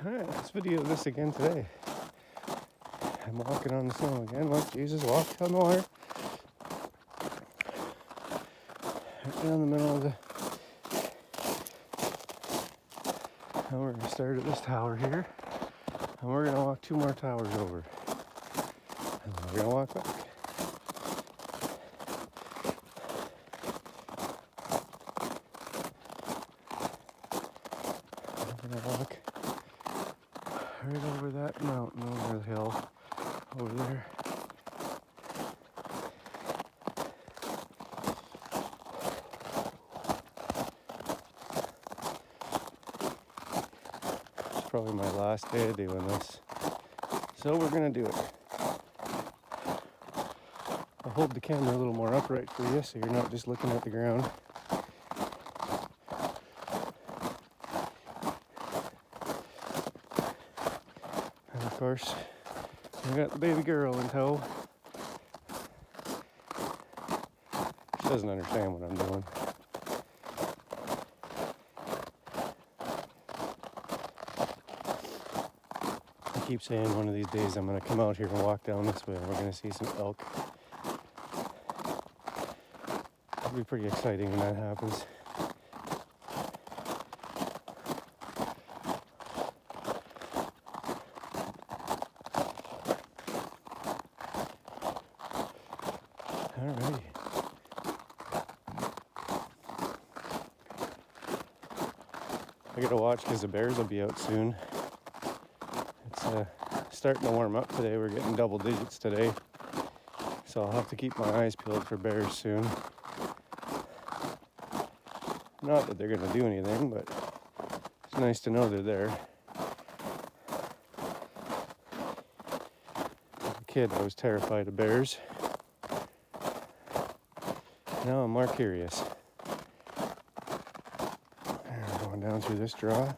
Alright, let's video this again today. I'm walking on the snow again. Look, Jesus walked on the water. Right down the middle of the... And we're going to start at this tower here. And we're going to walk 2 more towers over. And then we're going to walk back. We're going to walk right over that mountain, over the hill, over there. It's probably my last day of doing this. So we're going to do it. I'll hold the camera a little more upright for you so you're not just looking at the ground. And of course, we got the baby girl in tow. She doesn't understand what I'm doing. I keep saying one of these days I'm going to come out here and walk down this way and we're going to see some elk. It'll be pretty exciting when that happens. Alrighty. I gotta watch because the bears will be out soon. It's starting to warm up today. We're getting double digits today. So I'll have to keep my eyes peeled for bears soon. Not that they're gonna do anything, but it's nice to know they're there. As a kid, I was terrified of bears. Now I'm more curious. We're going down through this draw.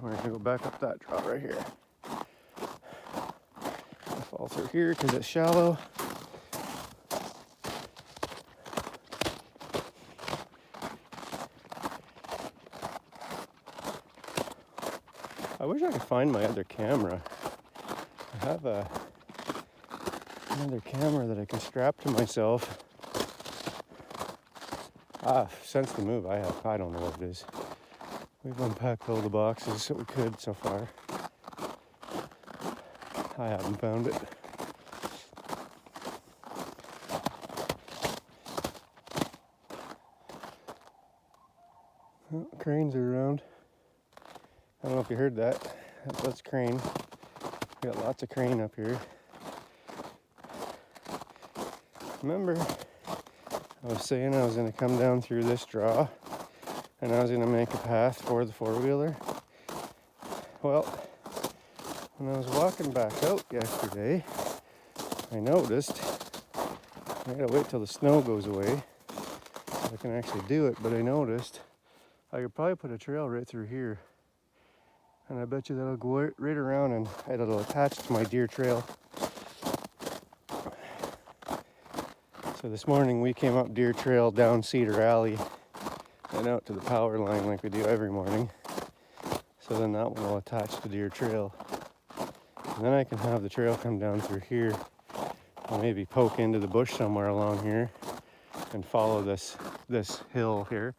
We're going to go back up that draw right here. I'll fall through here because it's shallow. I wish I could find my other camera. I have another camera that I can strap to myself. Since the move I don't know what it is. We've unpacked all the boxes that we could so far. I haven't found it. Oh, cranes are around. I don't know if you heard that. That's crane. We got lots of crane up here. Remember, I was saying I was going to come down through this draw and I was going to make a path for the four-wheeler. Well, when I was walking back out yesterday, I noticed I gotta wait till the snow goes away so I can actually do it, but I noticed I could probably put a trail right through here, and I bet you that'll go right around and it'll attach to my deer trail. So this morning we came up Deer Trail down Cedar Alley and out to the power line like we do every morning. So then that one will attach to Deer Trail. And then I can have the trail come down through here and maybe poke into the bush somewhere along here and follow this hill here.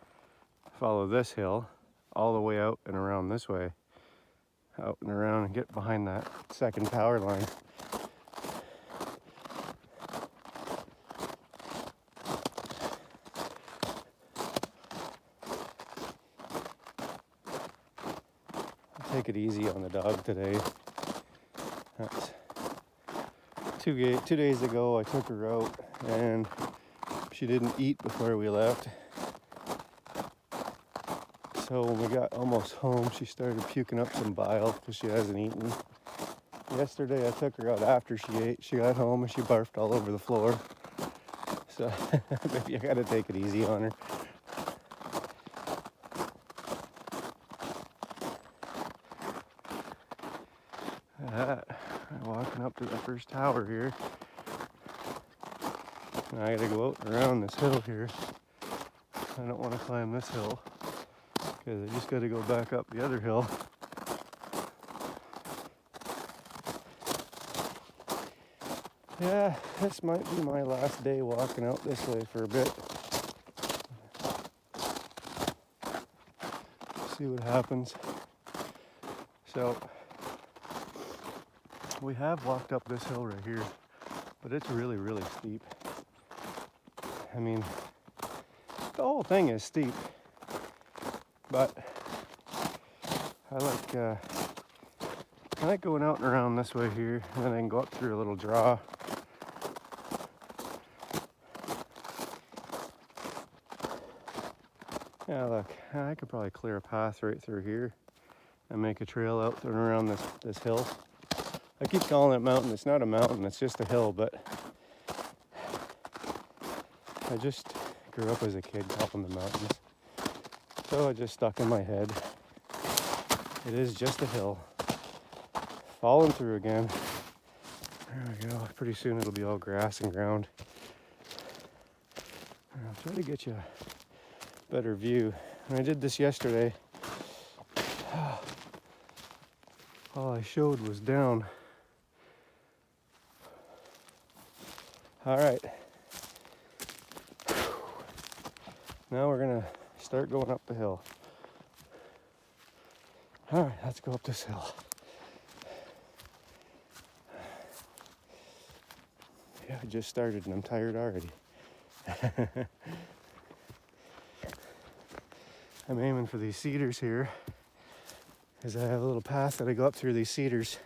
Follow this hill all the way out and around this way. Out and around and get behind that second power line. Take it easy on the dog today. That's 2 days ago I took her out and she didn't eat before we left. So when we got almost home, she started puking up some bile because she hasn't eaten. Yesterday I took her out after she ate. She got home and she barfed all over the floor. So maybe I gotta take it easy on her. Walking up to the first tower here. Now I gotta go out and around this hill here. I don't want to climb this hill because I just got to go back up the other hill. Yeah, this might be my last day walking out this way for a bit. See what happens. So, we have walked up this hill right here, but it's really, really steep. I mean, the whole thing is steep, but I like going out and around this way here, and then I can go up through a little draw. Yeah, look, I could probably clear a path right through here and make a trail out and around this hill. I keep calling it mountain. It's not a mountain, it's just a hill, but I just grew up as a kid calling the mountains. So it just stuck in my head. It is just a hill. Falling through again. There we go. Pretty soon it'll be all grass and ground. I'll try to get you a better view. And I did this yesterday. All I showed was down. All right. Now we're gonna start going up the hill. All right, let's go up this hill. Yeah, I just started and I'm tired already. I'm aiming for these cedars here, because I have a little path that I go up through these cedars.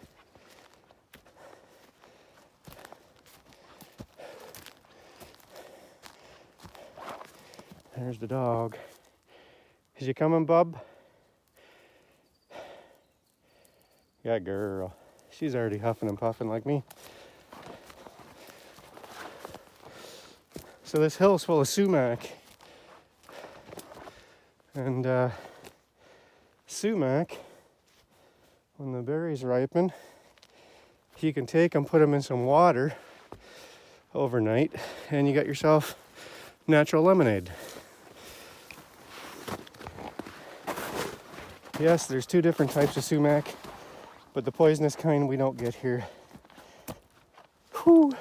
There's the dog. Is you coming, bub? Yeah, girl. She's already huffing and puffing like me. So this hill is full of sumac. And sumac, when the berries ripen, you can take them, put them in some water overnight, and you got yourself natural lemonade. Yes, there's two different types of sumac, but the poisonous kind we don't get here. Whew.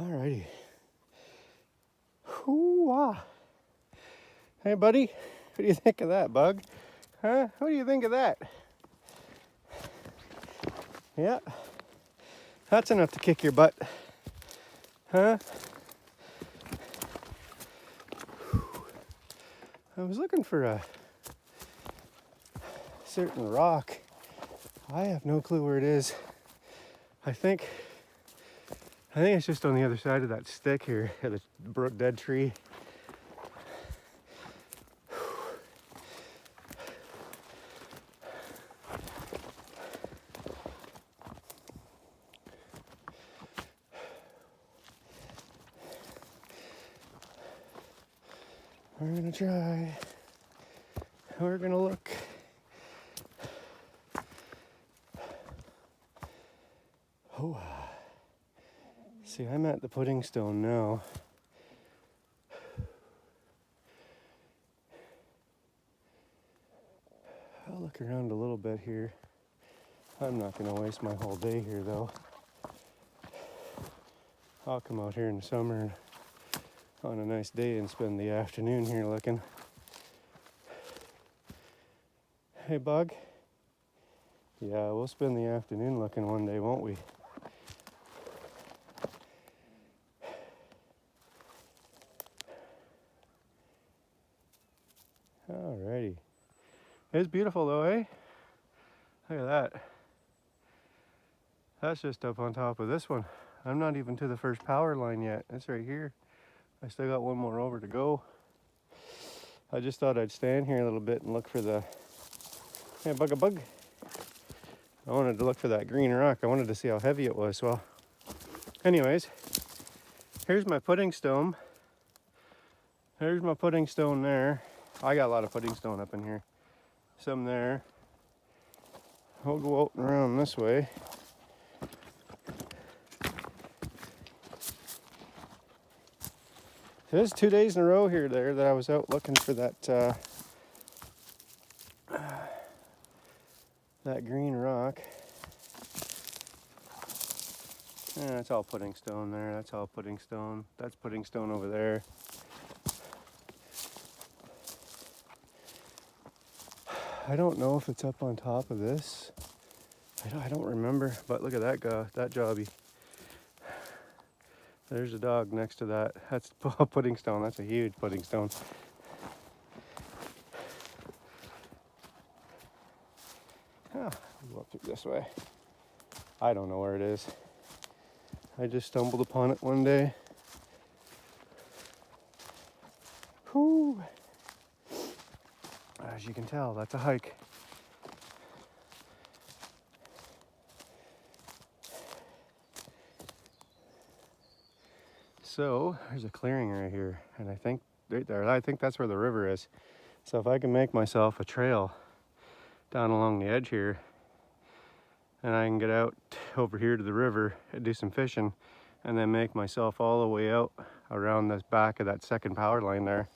Alrighty. Hoo-wah. Hey, buddy, what do you think of that, bug? Huh? What do you think of that? Yeah, that's enough to kick your butt. Huh? I was looking for a certain rock. I have no clue where it is. I think it's just on the other side of that stick here at the dead tree. We're gonna try. We're gonna look. Oh, see, I'm at the pudding stone now. I'll look around a little bit here. I'm not gonna waste my whole day here though. I'll come out here in the summer on a nice day and spend the afternoon here looking. Hey, bug. Yeah, we'll spend the afternoon looking one day, won't we? Alrighty. It's beautiful though, eh? Look at that. That's just up on top of this one. I'm not even to the first power line yet. It's right here. I still got one more over to go. I just thought I'd stand here a little bit and look for the... Hey, bug. I wanted to look for that green rock. I wanted to see how heavy it was. Well, anyways, here's my pudding stone. There's my pudding stone there. I got a lot of pudding stone up in here. Some there. I'll go out and around this way. There's 2 days in a row here there that I was out looking for that that green rock. Yeah, that's all pudding stone there. That's all pudding stone. That's pudding stone over there. I don't know if it's up on top of this. I don't remember, but look at that guy, that jobby. There's a dog next to that. That's pudding stone. That's a huge pudding stone. Oh, go up through this way. I don't know where it is. I just stumbled upon it one day. Whew. As you can tell, that's a hike. So there's a clearing right here, and I think right there, I think that's where the river is. So if I can make myself a trail down along the edge here, and I can get out over here to the river and do some fishing, and then make myself all the way out around the back of that second power line there.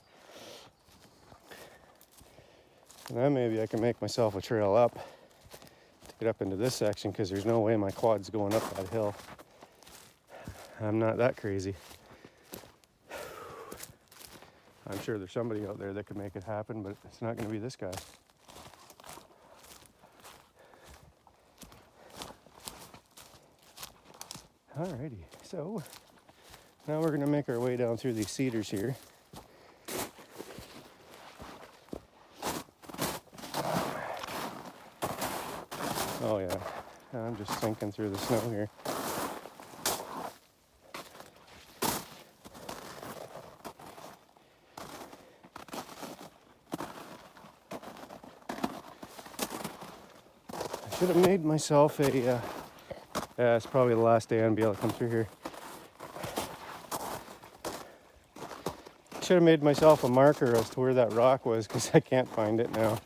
And then maybe I can make myself a trail up to get up into this section, because there's no way my quad's going up that hill. I'm not that crazy. I'm sure there's somebody out there that could make it happen, but it's not going to be this guy. Alrighty, so now we're going to make our way down through these cedars here. Oh yeah, I'm just sinking through the snow here. I should have made myself a, yeah, it's probably the last day I'll be able to come through here. Should have made myself a marker as to where that rock was, because I can't find it now.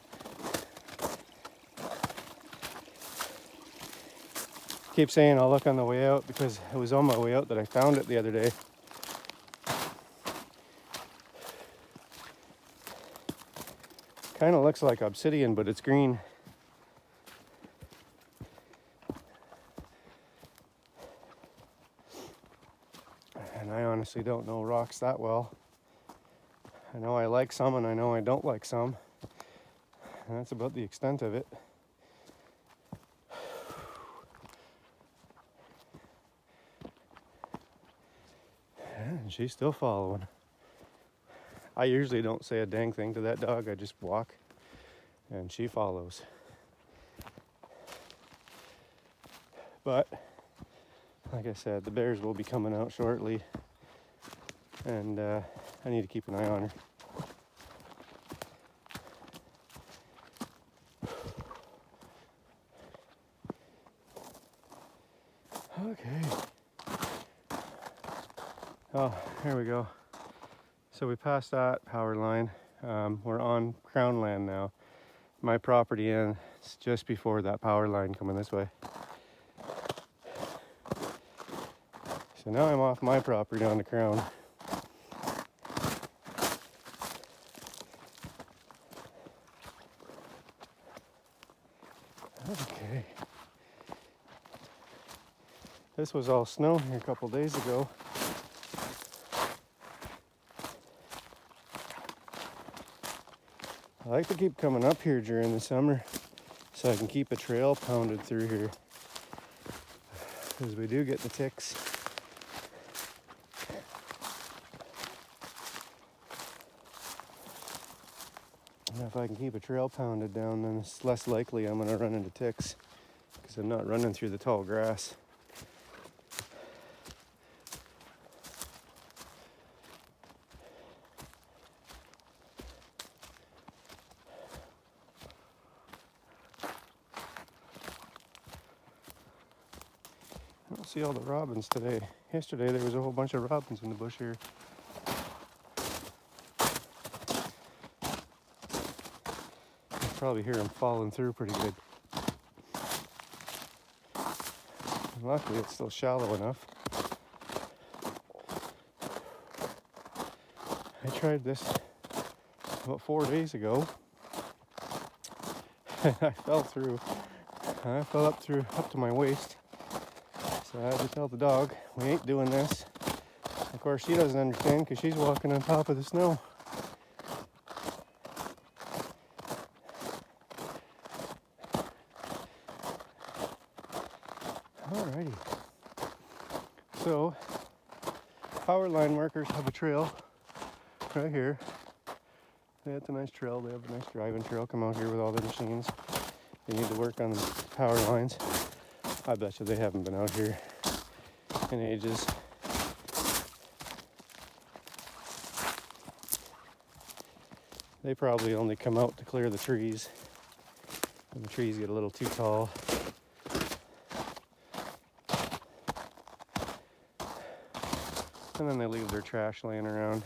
Keep saying I'll look on the way out, because it was on my way out that I found it the other day. Kind of looks like obsidian, but it's green. And I honestly don't know rocks that well. I know I like some and I know I don't like some. And that's about the extent of it. And she's still following. I usually don't say a dang thing to that dog. I just walk and she follows. But like I said, the bears will be coming out shortly, and I need to keep an eye on her. Okay. Oh, here we go. So we passed that power line. We're on Crown land now. My property ends just before that power line coming this way. So now I'm off my property onto Crown. Okay. This was all snow here a couple days ago. I like to keep coming up here during the summer so I can keep a trail pounded through here, because we do get the ticks. And if I can keep a trail pounded down, then it's less likely I'm going to run into ticks, because I'm not running through the tall grass. I don't see all the robins today. Yesterday there was a whole bunch of robins in the bush here. You probably hear them falling through pretty good. And luckily it's still shallow enough. I tried this about 4 days ago. And I fell through. I fell up to my waist. So I had to tell the dog, we ain't doing this. Of course, she doesn't understand because she's walking on top of the snow. Alrighty. So, power line markers have a trail right here. It's a nice trail. They have a nice driving trail. Come out here with all their machines. They need to work on the power lines. I bet you they haven't been out here in ages. They probably only come out to clear the trees. And the trees get a little too tall. And then they leave their trash laying around.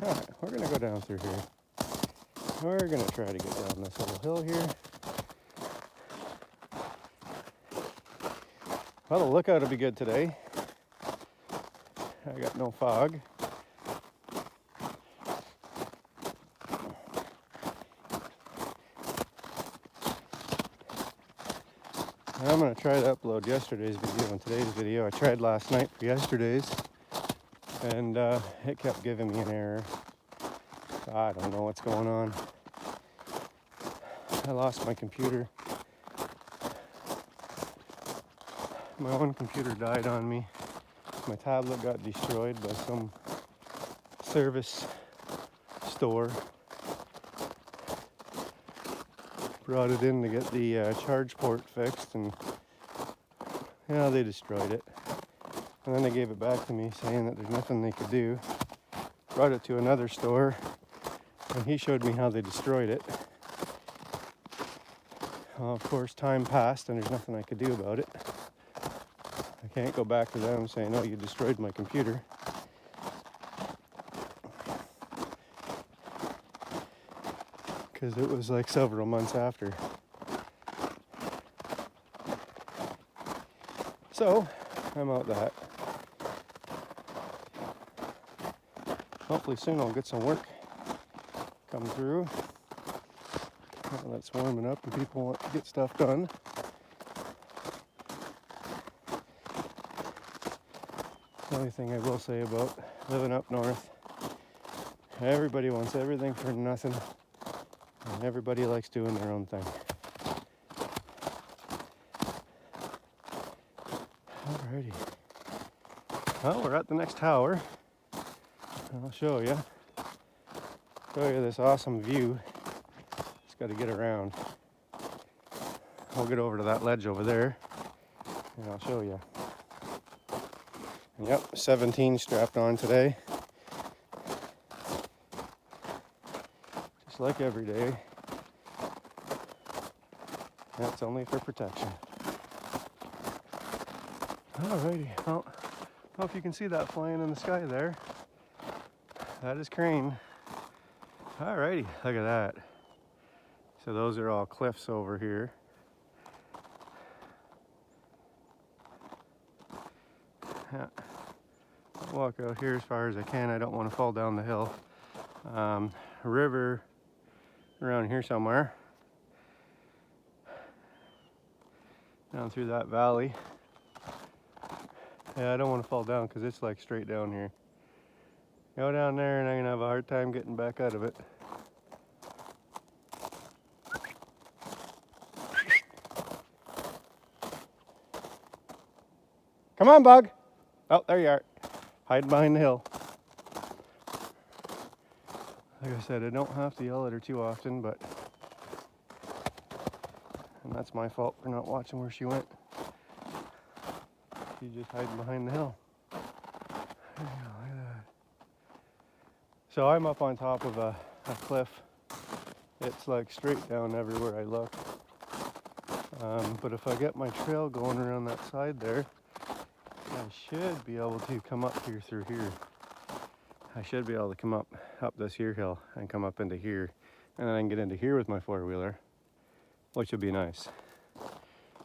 Alright, we're gonna go down through here. We're gonna try to get down this little hill here. Well, the lookout will be good today. I got no fog. I'm going to try to upload yesterday's video and today's video. I tried last night for yesterday's, and it kept giving me an error. So I don't know what's going on. I lost my computer. My one computer died on me. My tablet got destroyed by some service store. Brought it in to get the charge port fixed, and yeah, they destroyed it. And then they gave it back to me saying that there's nothing they could do. Brought it to another store, and he showed me how they destroyed it. Of course, time passed and there's nothing I could do about it. I can't go back to them saying, oh, you destroyed my computer. Because it was like several months after. So, I'm out that. Hopefully soon I'll get some work come through. Well, it's warming up and people want to get stuff done. The only thing I will say about living up north, everybody wants everything for nothing, and everybody likes doing their own thing. Alrighty. Well, we're at the next tower. I'll show you. Show you this awesome view. Just got to get around. I'll get over to that ledge over there, and I'll show you. Yep, 17 strapped on today. Just like every day. That's only for protection. Alrighty, well, I don't know if you can see that flying in the sky there. That is crane. Alrighty, look at that. So those are all cliffs over here. Yeah. Walk out here as far as I can. I don't want to fall down the hill. A river around here somewhere. Down through that valley. Yeah, I don't want to fall down because it's like straight down here. Go down there and I'm going to have a hard time getting back out of it. Come on, bug. Oh, there you are. Hiding behind the hill. Like I said, I don't have to yell at her too often, but... And that's my fault for not watching where she went. She's just hiding behind the hill. There you go, look at that. So I'm up on top of a cliff. It's like straight down everywhere I look. But if I get my trail going around that side there, I should be able to come up here through here. I should be able to come up this here hill and come up into here. And then I can get into here with my four-wheeler, which would be nice.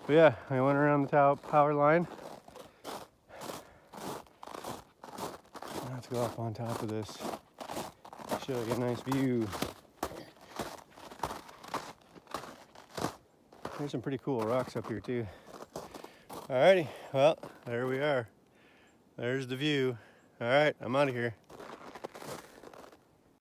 But yeah, I went around the power line. Let's go up on top of this. Show you a nice view. There's some pretty cool rocks up here too. Alrighty, well, there we are. There's the view. Alright, I'm out of here.